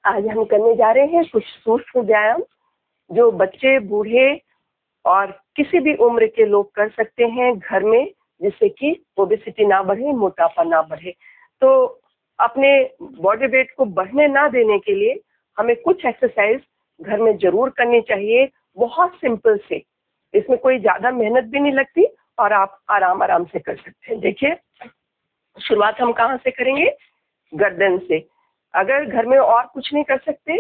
आज हम करने जा रहे हैं कुछ सूक्ष्म व्यायाम जो बच्चे, बूढ़े और किसी भी उम्र के लोग कर सकते हैं घर में, जिससे कि ओबेसिटी ना बढ़े, मोटापा ना बढ़े। तो अपने बॉडी वेट को बढ़ने ना देने के लिए हमें कुछ एक्सरसाइज घर में जरूर करनी चाहिए, बहुत सिंपल से। इसमें कोई ज्यादा मेहनत भी नहीं लगती और आप आराम आराम से कर सकते हैं। देखिए, शुरुआत हम कहाँ से करेंगे? गर्दन से। अगर घर में और कुछ नहीं कर सकते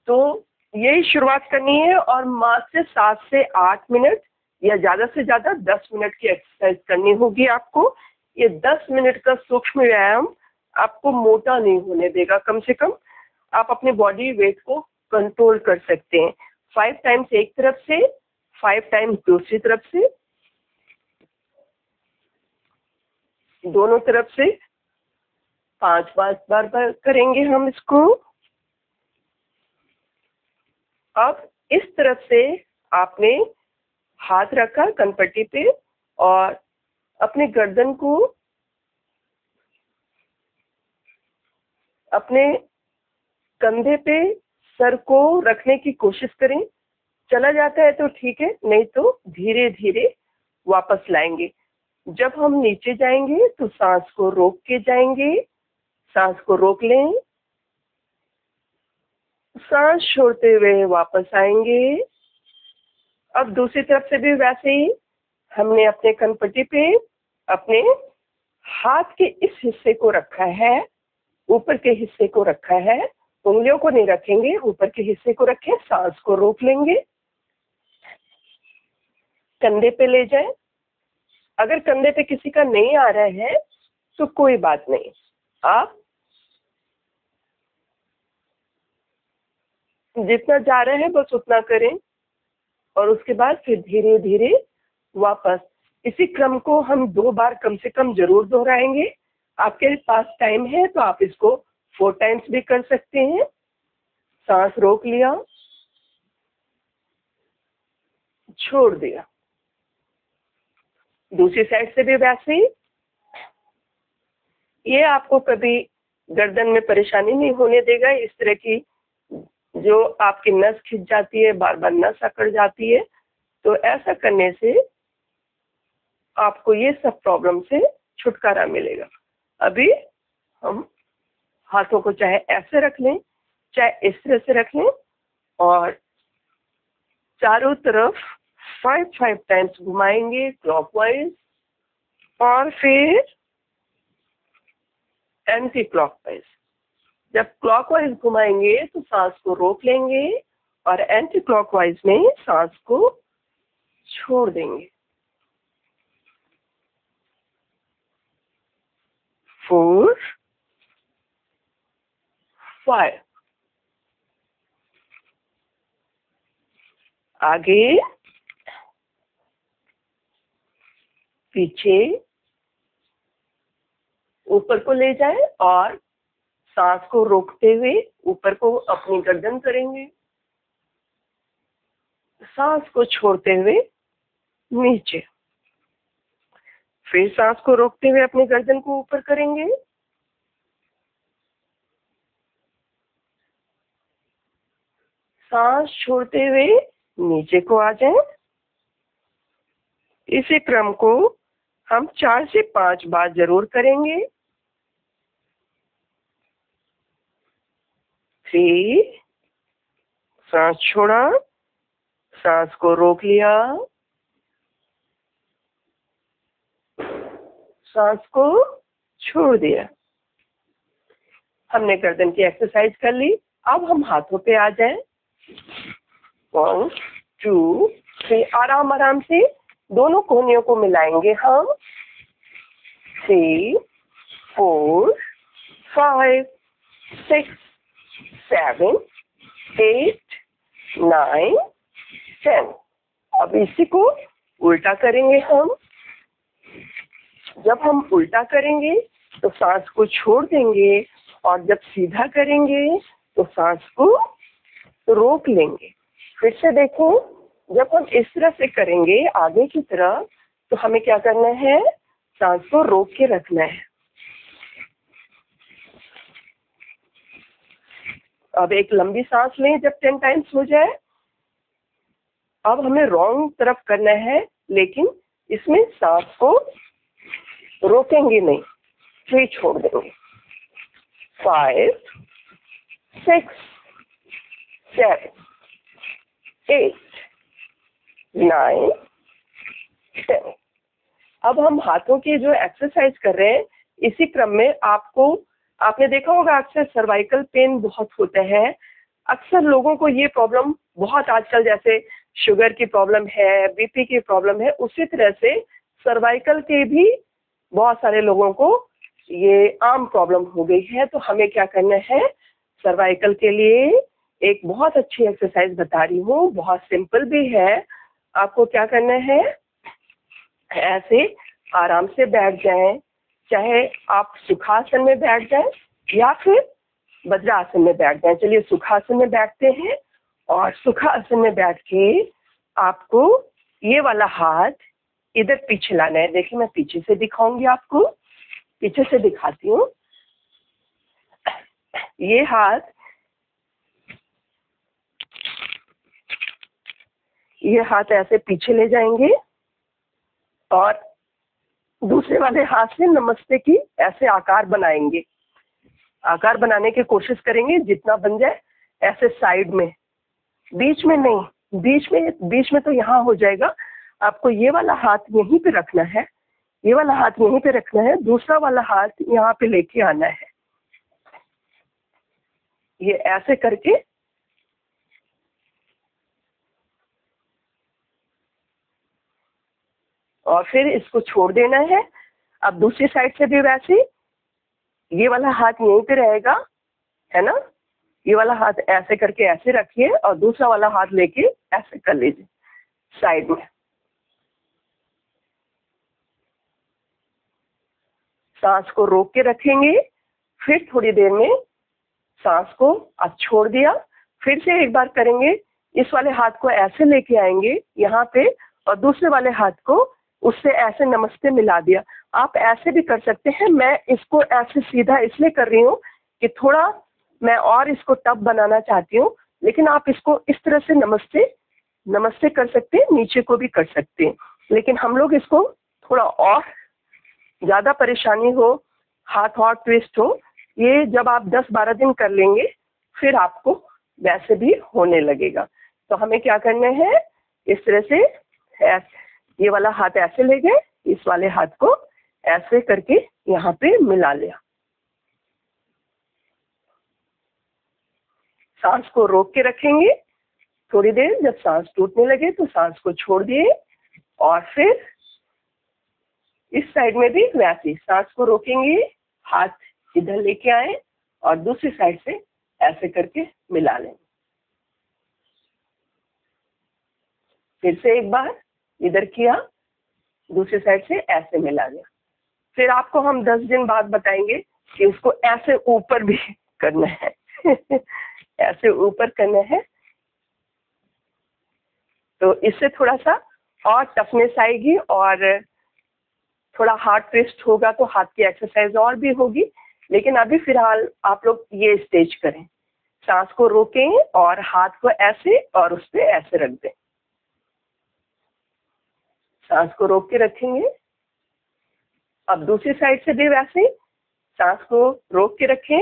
तो यही शुरुआत करनी है और मात्र 7 से 8 मिनट या ज्यादा से ज्यादा 10 मिनट की एक्सरसाइज करनी होगी आपको। ये 10 मिनट का सूक्ष्म व्यायाम आपको मोटा नहीं होने देगा। कम से कम आप अपने बॉडी वेट को कंट्रोल कर सकते हैं। 5 टाइम्स एक तरफ से, 5 टाइम्स दूसरी तरफ से, दोनों तरफ से 5 बार करेंगे हम इसको। अब इस तरफ से आपने हाथ रखा कनपट्टी पे और अपने गर्दन को अपने कंधे पे, सर को रखने की कोशिश करें। चला जाता है तो ठीक है, नहीं तो धीरे धीरे वापस लाएंगे। जब हम नीचे जाएंगे तो सांस को रोक के जाएंगे। सांस को रोक लें, सांस छोड़ते हुए वापस आएंगे। अब दूसरी तरफ से भी वैसे ही हमने अपने कनपट्टी पे अपने हाथ के इस हिस्से को रखा है, ऊपर के हिस्से को रखा है, उंगलियों को नहीं रखेंगे, ऊपर के हिस्से को रखें। सांस को रोक लेंगे, कंधे पे ले जाएं। अगर कंधे पे किसी का नहीं आ रहा है तो कोई बात नहीं, आप जितना जा रहा है बस उतना करें और उसके बाद फिर धीरे धीरे वापस। इसी क्रम को हम 2 बार कम से कम जरूर दोहराएंगे। आपके पास टाइम है तो आप इसको 4 टाइम्स भी कर सकते हैं। सांस रोक लिया, छोड़ दिया। दूसरी साइड से भी वैसे ही। ये आपको कभी गर्दन में परेशानी नहीं होने देगा। इस तरह की जो आपकी नस खिंच जाती है, बार बार नस अकड़ जाती है, तो ऐसा करने से आपको ये सब प्रॉब्लम से छुटकारा मिलेगा। अभी हम हाथों को चाहे ऐसे रख लें, चाहे इस तरह से रख लें और चारों तरफ 5 टाइम्स घुमाएंगे क्लॉकवाइज और फिर एंटी क्लॉकवाइज। जब क्लॉकवाइज घुमाएंगे तो सांस को रोक लेंगे और एंटी क्लॉकवाइज में सांस को छोड़ देंगे। 4, 5। आगे, पीछे, ऊपर को ले जाएं और सांस को रोकते हुए ऊपर को अपनी गर्दन करेंगे। सांस को छोड़ते हुए नीचे, फिर सांस को रोकते हुए अपनी गर्दन को ऊपर करेंगे। सांस छोड़ते हुए नीचे को आ जाएं। इसी क्रम को हम 4 से 5 बार जरूर करेंगे। 3, सांस छोड़ा, सांस को रोक लिया, सांस को छोड़ दिया। हमने गर्दन की एक्सरसाइज कर ली। अब हम हाथों पे आ जाएं। 1, 2, 3। आराम आराम से दोनों कोहनियों को मिलाएंगे हम। 3, 4, 5, 6, 7, 8, 9, 10। अब इसी को उल्टा करेंगे हम। जब हम उल्टा करेंगे तो सांस को छोड़ देंगे और जब सीधा करेंगे तो सांस को रोक लेंगे। फिर से देखें, जब हम इस तरह से करेंगे आगे की तरफ तो हमें क्या करना है? सांस को रोक के रखना है। अब एक लंबी सांस लें जब 10 टाइम्स हो जाए। अब हमें रॉन्ग तरफ करना है, लेकिन इसमें सांस को रोकेंगे नहीं, 3 छोड़ देंगे। 5 6 7 8 9 10। अब हम हाथों की जो एक्सरसाइज कर रहे हैं, इसी क्रम में आपने देखा होगा अक्सर सर्वाइकल पेन बहुत होते हैं। अक्सर लोगों को ये प्रॉब्लम बहुत आजकल, जैसे शुगर की प्रॉब्लम है, बीपी की प्रॉब्लम है, उसी तरह से सर्वाइकल के भी बहुत सारे लोगों को ये आम प्रॉब्लम हो गई है। तो हमें क्या करना है, सर्वाइकल के लिए एक बहुत अच्छी एक्सरसाइज बता रही हूँ, बहुत सिंपल भी है। आपको क्या करना है, ऐसे आराम से बैठ जाएं, चाहे आप सुखासन में बैठ जाएं या फिर वज्रासन में बैठ जाएं। चलिए सुखासन में बैठते हैं, और सुखासन में बैठ के आपको ये वाला हाथ इधर पीछे लाना है। देखिए मैं पीछे से दिखाऊंगी, आपको पीछे से दिखाती हूँ। ये हाथ ऐसे पीछे ले जाएंगे और दूसरे वाले हाथ से नमस्ते की ऐसे आकार बनाएंगे। आकार बनाने की कोशिश करेंगे, जितना बन जाए ऐसे साइड में, बीच में नहीं। बीच में तो यहाँ हो जाएगा। आपको ये वाला हाथ यहीं पे रखना है, ये वाला हाथ यहीं पे रखना है, दूसरा वाला हाथ यहाँ पे लेके आना है। ये ऐसे करके और फिर इसको छोड़ देना है। अब दूसरी साइड से भी वैसे, ये वाला हाथ यहीं पे रहेगा, है ना। ये वाला हाथ ऐसे करके ऐसे रखिए और दूसरा वाला हाथ लेके ऐसे कर लीजिए साइड में। सांस को रोक के रखेंगे, फिर थोड़ी देर में सांस को अब छोड़ दिया, फिर से एक बार करेंगे। इस वाले हाथ को ऐसे लेके आएंगे यहाँ पे और दूसरे वाले हाथ को उससे ऐसे नमस्ते मिला दिया। आप ऐसे भी कर सकते हैं, मैं इसको ऐसे सीधा इसलिए कर रही हूँ कि थोड़ा मैं और इसको टफ बनाना चाहती हूँ, लेकिन आप इसको इस तरह से नमस्ते कर सकते हैं, नीचे को भी कर सकते हैं। लेकिन हम लोग इसको थोड़ा और ज़्यादा परेशानी हो, हाथ और ट्विस्ट हो, ये जब आप 10-12 दिन कर लेंगे फिर आपको वैसे भी होने लगेगा। तो हमें क्या करना है, इस तरह से ये वाला हाथ ऐसे ले गए, इस वाले हाथ को ऐसे करके यहाँ पे मिला लिया। सांस को रोक के रखेंगे थोड़ी देर, जब सांस टूटने लगे तो सांस को छोड़ दिए और फिर इस साइड में भी वैसे सांस को रोकेंगे, हाथ इधर लेके आए और दूसरी साइड से ऐसे करके मिला लेंगे। फिर से एक बार इधर किया, दूसरी साइड से ऐसे मिला लिया। फिर आपको हम 10 दिन बाद बताएंगे कि उसको ऐसे ऊपर भी करना है ऐसे ऊपर करना है। तो इससे थोड़ा सा और टफनेस आएगी और थोड़ा हार्ट ट्विस्ट होगा तो हाथ की एक्सरसाइज और भी होगी। लेकिन अभी फिलहाल आप लोग ये स्टेज करें, सांस को रोकें और हाथ को ऐसे और उस पे ऐसे रख दें। सांस को रोक के रखेंगे। अब दूसरी साइड से भी वैसे सांस को रोक के रखें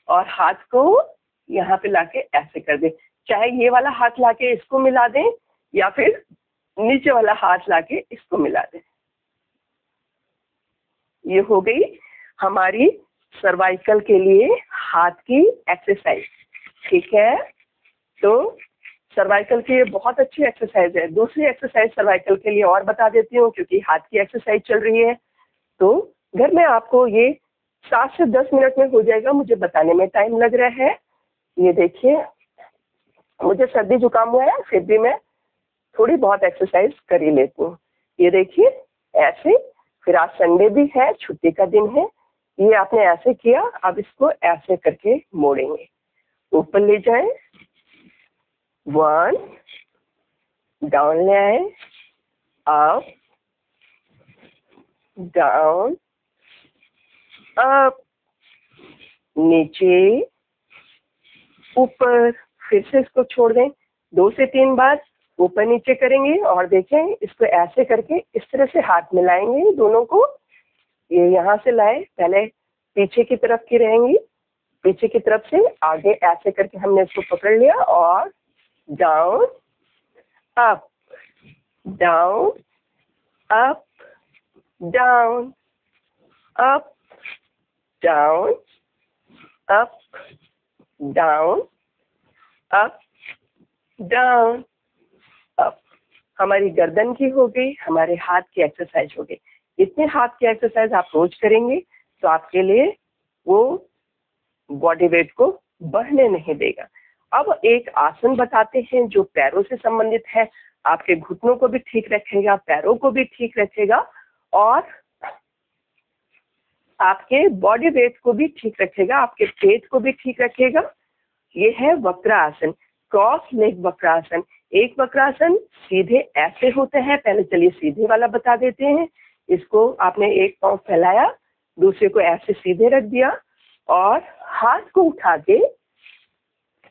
और हाथ को यहाँ पे लाके ऐसे कर दें। चाहे ये वाला हाथ लाके इसको मिला दें या फिर नीचे वाला हाथ लाके इसको मिला दें। ये हो गई हमारी सर्वाइकल के लिए हाथ की एक्सरसाइज, ठीक है। तो सर्वाइकल की ये बहुत अच्छी एक्सरसाइज है। दूसरी एक्सरसाइज सर्वाइकल के लिए और बता देती हूँ, क्योंकि हाथ की एक्सरसाइज चल रही है। तो घर में आपको ये 7 से 10 मिनट में हो जाएगा, मुझे बताने में टाइम लग रहा है। ये देखिए, मुझे सर्दी जुकाम हुआ है, फिर भी मैं थोड़ी बहुत एक्सरसाइज कर ही लेती हूँ। ये देखिए ऐसे, फिर आज संडे भी है, छुट्टी का दिन है। ये आपने ऐसे किया, अब इसको ऐसे करके मोड़ेंगे, ऊपर ले जाएं, 1, डाउन ले आए, अप, डाउन, अप, नीचे, ऊपर, फिर से इसको छोड़ दें, 2 से 3 बार ऊपर नीचे करेंगे और देखें इसको ऐसे करके इस तरह से हाथ मिलाएंगे दोनों को। ये यहाँ से लाए, पहले पीछे की तरफ की रहेंगी, पीछे की तरफ से आगे ऐसे करके हमने इसको पकड़ लिया और down up down up down up down up down up down up. हमारी गर्दन की हो गई, हमारे हाथ की एक्सरसाइज हो गई। इतने हाथ की एक्सरसाइज आप रोज करेंगे तो आपके लिए वो बॉडी वेट को बढ़ने नहीं देगा। अब एक आसन बताते हैं जो पैरों से संबंधित है, आपके घुटनों को भी ठीक रखेगा, पैरों को भी ठीक रखेगा और आपके बॉडी वेट को भी ठीक रखेगा, आपके पेट को भी ठीक रखेगा। ये है वक्रासन, क्रॉस लेग वक्रासन। एक वक्रासन सीधे ऐसे होते हैं, पहले चलिए सीधे वाला बता देते हैं। इसको आपने एक पांव फैलाया, दूसरे को ऐसे सीधे रख दिया और हाथ को उठा के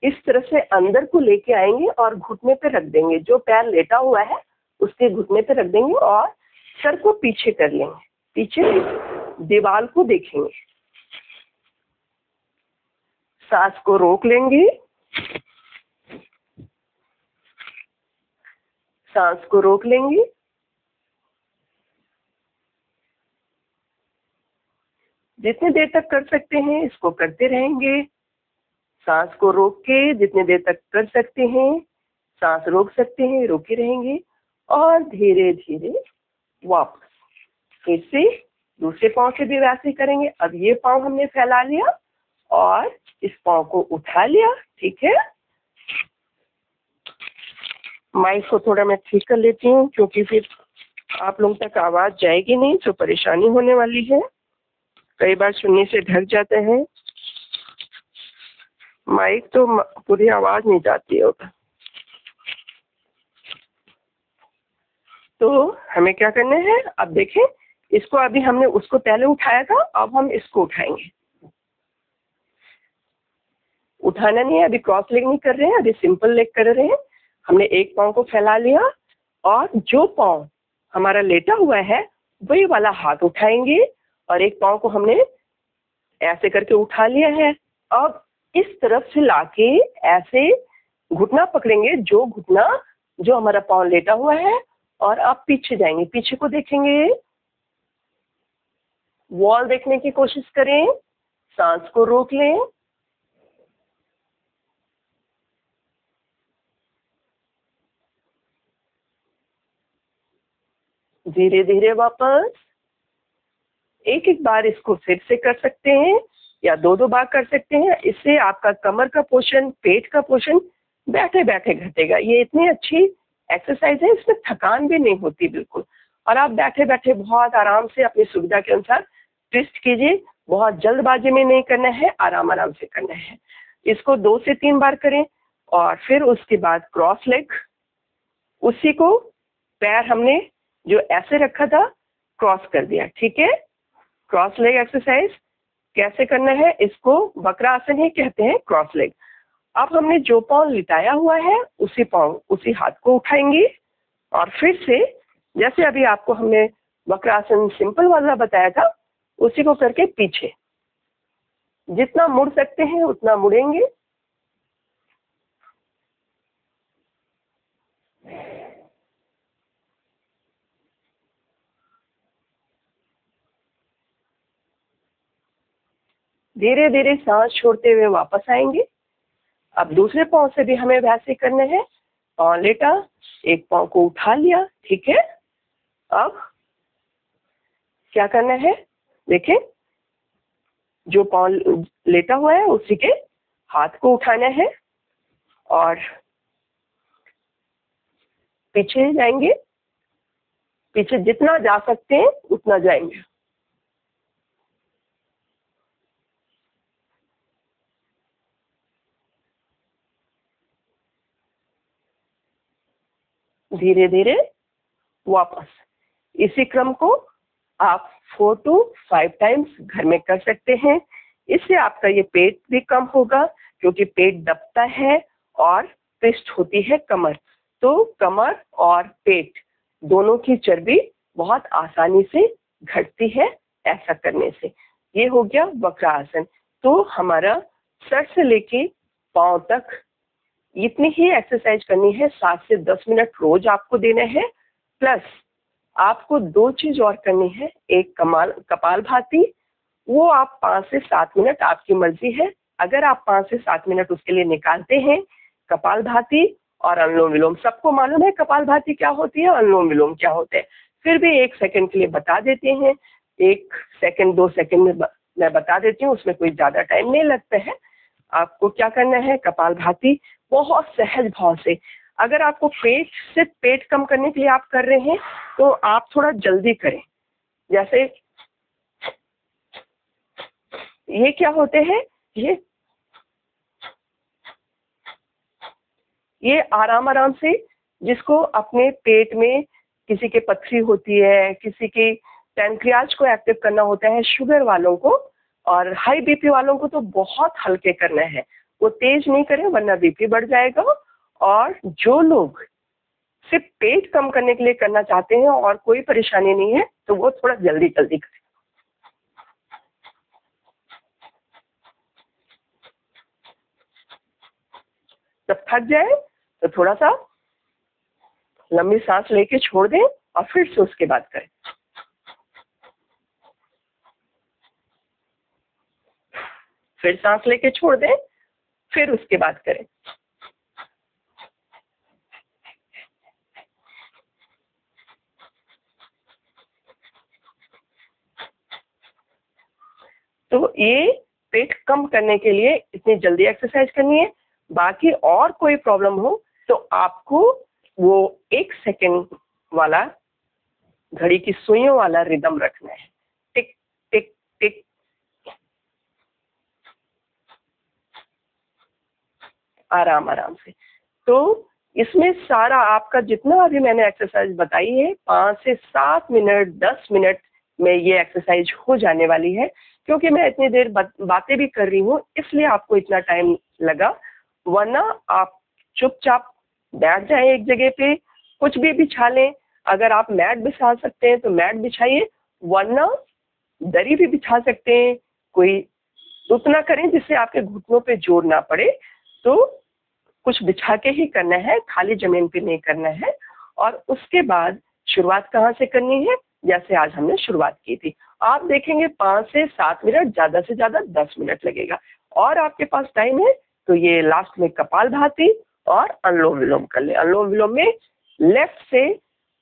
इस तरह से अंदर को लेके आएंगे और घुटने पे रख देंगे। जो पैर लेटा हुआ है उसके घुटने पे रख देंगे और सर को पीछे कर लेंगे, पीछे दीवार को देखेंगे। सांस को रोक लेंगे, सांस को रोक लेंगे, जितनी देर तक कर सकते हैं इसको करते रहेंगे। सांस को रोक के जितने देर तक कर सकते हैं, सांस रोक सकते हैं, रोके रहेंगे और धीरे धीरे वापस। फिर से दूसरे पांव से भी वैसे ही करेंगे। अब ये पांव हमने फैला लिया और इस पांव को उठा लिया, ठीक है। माइक को थोड़ा मैं ठीक कर लेती हूँ क्योंकि फिर आप लोगों तक आवाज जाएगी नहीं तो परेशानी होने वाली है। कई बार सुनने से ढक जाते हैं, माइक तो पूरी आवाज नहीं जाती होगा। तो हमें क्या करना है, अब देखें इसको, अभी हमने उसको पहले उठाया था, अब हम इसको उठाएंगे। उठाना नहीं है, अभी क्रॉस लेग नहीं कर रहे हैं, अभी सिंपल लेग कर रहे हैं। हमने एक पांव को फैला लिया और जो पांव हमारा लेटा हुआ है वही वाला हाथ उठाएंगे और एक पांव को हमने ऐसे करके उठा लिया है। अब इस तरफ से लाके ऐसे घुटना पकड़ेंगे, जो घुटना जो हमारा पांव लेटा हुआ है, और आप पीछे जाएंगे, पीछे को देखेंगे, वॉल देखने की कोशिश करें, सांस को रोक लें, धीरे धीरे वापस। एक एक बार इसको फिर से कर सकते हैं या 2-2 बार कर सकते हैं। इससे आपका कमर का पोर्शन, पेट का पोर्शन बैठे बैठे घटेगा। ये इतनी अच्छी एक्सरसाइज है, इसमें थकान भी नहीं होती बिल्कुल, और आप बैठे बैठे बहुत आराम से अपनी सुविधा के अनुसार ट्विस्ट कीजिए। बहुत जल्दबाजी में नहीं करना है, आराम आराम से करना है। इसको 2 से 3 बार करें और फिर उसके बाद क्रॉस लेग, उसी को पैर हमने जो ऐसे रखा था क्रॉस कर दिया, ठीक है। क्रॉस लेग एक्सरसाइज कैसे करना है, इसको वक्रासन ही कहते हैं, क्रॉस लेग। अब हमने जो पाँव लिटाया हुआ है उसी पाँव, उसी हाथ को उठाएंगे और फिर से जैसे अभी आपको हमने वक्रासन सिंपल वाला बताया था उसी को करके पीछे जितना मुड़ सकते हैं उतना मुड़ेंगे। धीरे धीरे सांस छोड़ते हुए वापस आएंगे। अब दूसरे पाँव से भी हमें वैसे करना है। पाँव लेटा, एक पाँव को उठा लिया, ठीक है। अब क्या करना है, देखें जो पाँव लेटा हुआ है उसी के हाथ को उठाना है और पीछे जाएंगे, पीछे जितना जा सकते हैं उतना जाएंगे। धीरे धीरे वापस। इसी क्रम को आप 4 to 5 टाइम्स घर में कर सकते हैं। इससे आपका ये पेट भी कम होगा, क्योंकि पेट दबता है और ट्विस्ट होती है कमर। तो कमर और पेट दोनों की चर्बी बहुत आसानी से घटती है ऐसा करने से। ये हो गया वक्रासन। तो हमारा सर से लेके पांव तक इतनी ही एक्सरसाइज करनी है, 7 से 10 मिनट रोज आपको देने हैं। प्लस आपको 2 चीज और करनी है। एक कपालभाति, वो आप 5 से 7 मिनट, आपकी मर्जी है, अगर आप 5 से 7 मिनट उसके लिए निकालते हैं। कपालभाति और अनुलोम विलोम, सबको मालूम है कपालभाति क्या होती है, अनुलोम विलोम क्या होते हैं, फिर भी 1 सेकंड के लिए बता देते हैं। 1 सेकंड 2 सेकंड में मैं बता देती हूँ, उसमें कोई ज्यादा टाइम नहीं लगता है। आपको क्या करना है, कपालभाति बहुत सहज भाव से। अगर आपको पेट कम करने के लिए आप कर रहे हैं तो आप थोड़ा जल्दी करें। जैसे ये क्या होते हैं, ये आराम आराम से, जिसको अपने पेट में किसी के पथरी होती है, किसी की पैनक्रियाज को एक्टिव करना होता है, शुगर वालों को और हाई बीपी वालों को तो बहुत हल्के करना है, वो तेज नहीं करें वरना बीपी बढ़ जाएगा। और जो लोग सिर्फ पेट कम करने के लिए करना चाहते हैं और कोई परेशानी नहीं है तो वो थोड़ा जल्दी जल्दी करें। जब थक जाए तो थोड़ा सा लंबी सांस लेके छोड़ दें और फिर से उसके बाद करें। फिर सांस लेके छोड़ दें, फिर उसके बाद करें। तो ये पेट कम करने के लिए इतनी जल्दी एक्सरसाइज करनी है। बाकी और कोई प्रॉब्लम हो तो आपको वो 1 सेकंड वाला घड़ी की सुइयों वाला रिदम रखना है, टिक टिक टिक। आराम आराम से। तो इसमें सारा आपका जितना अभी मैंने एक्सरसाइज बताई है, 5 से 7 मिनट 10 मिनट में ये एक्सरसाइज हो जाने वाली है। क्योंकि मैं इतनी देर बातें भी कर रही हूँ इसलिए आपको इतना टाइम लगा, वरना आप चुपचाप बैठ जाएं एक जगह पे, कुछ भी बिछा लें। अगर आप मैट बिछा सकते हैं तो मैट बिछाइए, वरना दरी भी बिछा सकते हैं। कोई उतना करें जिससे आपके घुटनों पे जोर ना पड़े। तो कुछ बिछा के ही करना है, खाली जमीन पे नहीं करना है। और उसके बाद शुरुआत कहाँ से करनी है, जैसे आज हमने शुरुआत की थी। आप देखेंगे 5 से 7 मिनट, ज्यादा से ज्यादा 10 मिनट लगेगा। और आपके पास टाइम है तो ये लास्ट में कपालभाति और अनुलोम विलोम कर ले। अनुलोम विलोम में लेफ्ट से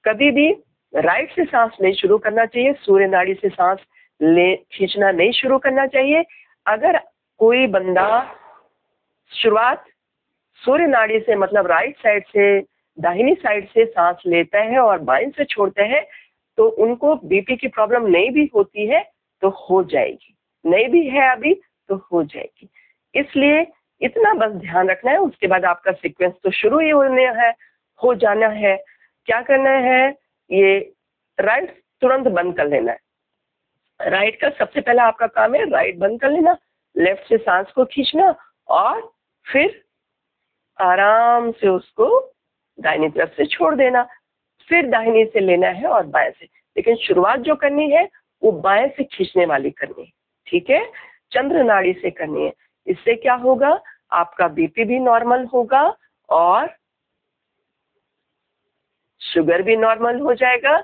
कभी भी राइट से सांस नहीं शुरू करना चाहिए, सूर्य नाड़ी से सांस ले खींचना नहीं शुरू करना चाहिए। अगर कोई बंदा शुरुआत सूर्य नाड़ी से मतलब राइट साइड से, दाहिनी साइड से सांस लेता है और बाएं से छोड़ता है तो उनको बीपी की प्रॉब्लम नहीं भी होती है तो हो जाएगी, नहीं भी है अभी तो हो जाएगी। इसलिए इतना बस ध्यान रखना है। उसके बाद आपका सीक्वेंस तो शुरू ही हो जाना है। क्या करना है, ये राइट तुरंत बंद कर लेना है। राइट का सबसे पहला आपका काम है राइट बंद कर लेना, लेफ्ट से सांस को खींचना और फिर आराम से उसको दाहिनी तरफ से छोड़ देना। फिर दाहिनी से लेना है और बाएं से, लेकिन शुरुआत जो करनी है वो बाएं से खींचने वाली करनी है, ठीक है, चंद्र नाड़ी से करनी है। इससे क्या होगा, आपका बीपी भी नॉर्मल होगा और शुगर भी नॉर्मल हो जाएगा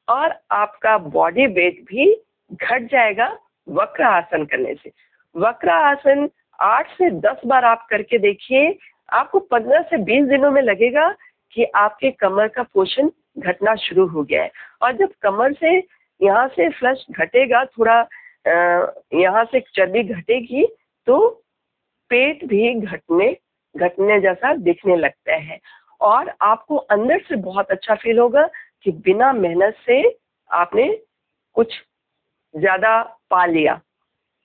और आपका बॉडी वेट भी घट जाएगा वक्र आसन करने से। वक्र आसन 8 से 10 बार आप करके देखिए, आपको 15 से 20 दिनों में लगेगा कि आपके कमर का पोर्शन घटना शुरू हो गया है। और जब कमर से यहाँ से फ्लश घटेगा, थोड़ा यहाँ से चर्बी घटेगी तो पेट भी घटने जैसा दिखने लगता है और आपको अंदर से बहुत अच्छा फील होगा कि बिना मेहनत से आपने कुछ ज्यादा पा लिया।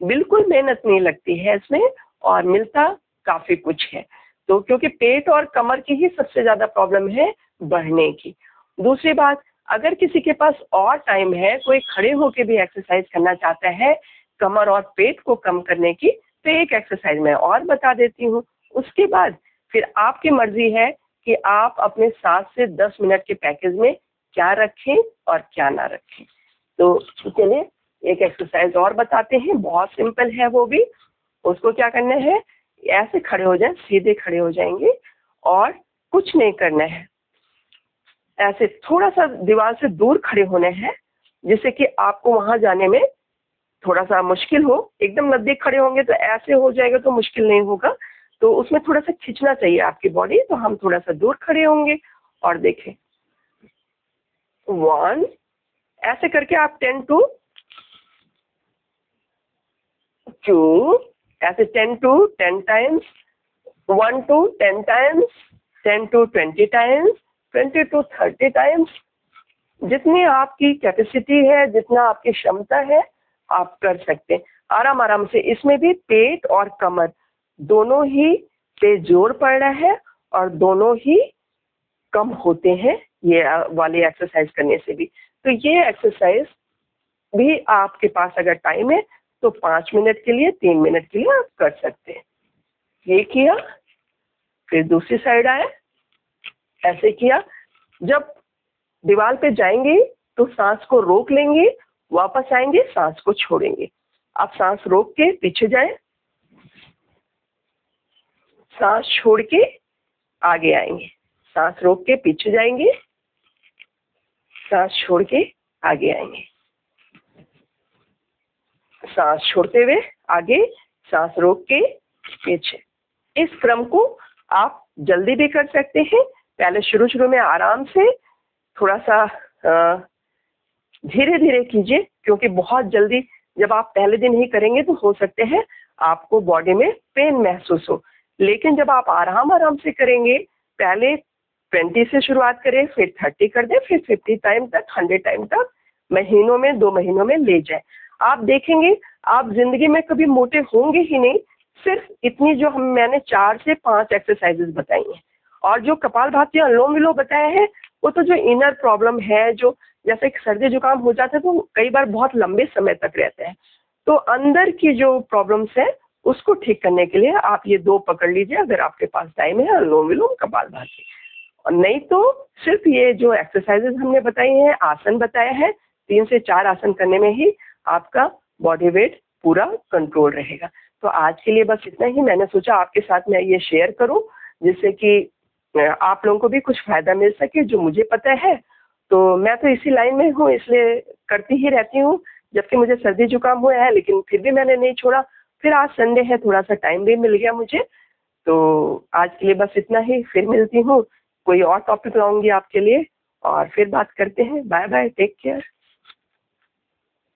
बिल्कुल मेहनत नहीं लगती है इसमें और मिलता काफी कुछ है। तो क्योंकि पेट और कमर की ही सबसे ज्यादा प्रॉब्लम है बढ़ने की। दूसरी बात, अगर किसी के पास और टाइम है, कोई खड़े होके भी एक्सरसाइज करना चाहता है कमर और पेट को कम करने की, तो एक एक्सरसाइज मैं और बता देती हूँ। उसके बाद फिर आपकी मर्जी है कि आप अपने 7 से 10 मिनट के पैकेज में क्या रखें और क्या ना रखें। तो चलिए एक एक्सरसाइज और बताते हैं, बहुत सिंपल है वो भी। उसको क्या करना है, ऐसे खड़े हो जाए, सीधे खड़े हो जाएंगे और कुछ नहीं करना है, ऐसे थोड़ा सा दीवार से दूर खड़े होने हैं, जिससे कि आपको वहां जाने में थोड़ा सा मुश्किल हो। एकदम नजदीक खड़े होंगे तो ऐसे हो जाएगा तो मुश्किल नहीं होगा, तो उसमें थोड़ा सा खींचना चाहिए आपकी बॉडी। तो हम थोड़ा सा दूर खड़े होंगे और देखें 1, ऐसे करके आप 10 to 2, ऐसे 10 to 10 times, 1 to 10 times, 10 to 20 times, 20 to 30 times. जितनी आपकी कैपेसिटी है, जितना आपकी क्षमता है, आप कर सकते हैं आराम आराम से। इसमें भी पेट और कमर दोनों ही पे जोर पड़ रहा है और दोनों ही कम होते हैं ये वाली एक्सरसाइज करने से भी। तो ये एक्सरसाइज भी आपके पास अगर टाइम है तो 5 मिनट के लिए, 3 मिनट के लिए आप कर सकते हैं। ये किया, फिर दूसरी साइड आए, ऐसे किया। जब दीवार पे जाएंगे तो सांस को रोक लेंगे, वापस आएंगे, सांस को छोड़ेंगे। आप सांस रोक के पीछे जाएं, सांस छोड़ के आगे आएंगे, सांस रोक के पीछे जाएंगे, सांस छोड़ के आगे आएंगे, सांस छोड़ते हुए आगे, सांस रोक के पीछे। इस क्रम को आप जल्दी भी कर सकते हैं। पहले शुरू शुरू में आराम से थोड़ा सा धीरे धीरे कीजिए, क्योंकि बहुत जल्दी जब आप पहले दिन ही करेंगे तो हो सकते हैं आपको बॉडी में पेन महसूस हो। लेकिन जब आप आराम आराम से करेंगे, पहले 20 से शुरुआत करें, फिर 30 कर दें, फिर 50 टाइम तक, 100 टाइम तक, महीनों में 2 महीनों में ले जाए, आप देखेंगे आप जिंदगी में कभी मोटे होंगे ही नहीं। सिर्फ इतनी जो मैंने 4 से 5 एक्सरसाइजेस बताई हैं, और जो कपालभाति अनुलोम विलोम बताया है, वो तो जो इनर प्रॉब्लम है, जो जैसे सर्दी जुकाम हो जाता है तो कई बार बहुत लंबे समय तक रहते हैं, तो अंदर की जो प्रॉब्लम्स है उसको ठीक करने के लिए आप ये 2 पकड़ लीजिए अगर आपके पास टाइम है, अनुलोम विलोम, कपालभाति। और नहीं तो सिर्फ ये जो एक्सरसाइजेस हमने बताई हैं, आसन बताया है, 3 से 4 आसन करने में ही आपका बॉडी वेट पूरा कंट्रोल रहेगा। तो आज के लिए बस इतना ही। मैंने सोचा आपके साथ मैं ये शेयर करूं, जिससे कि आप लोगों को भी कुछ फायदा मिल सके। जो मुझे पता है, तो मैं तो इसी लाइन में हूँ, इसलिए करती ही रहती हूँ। जबकि मुझे सर्दी जुकाम हुआ है, लेकिन फिर भी मैंने नहीं छोड़ा। फिर आज संडे है, थोड़ा सा टाइम भी मिल गया मुझे। तो आज के लिए बस इतना ही, फिर मिलती हूँ, कोई और टॉपिक लाऊंगी आपके लिए और फिर बात करते हैं। Bye bye, take care.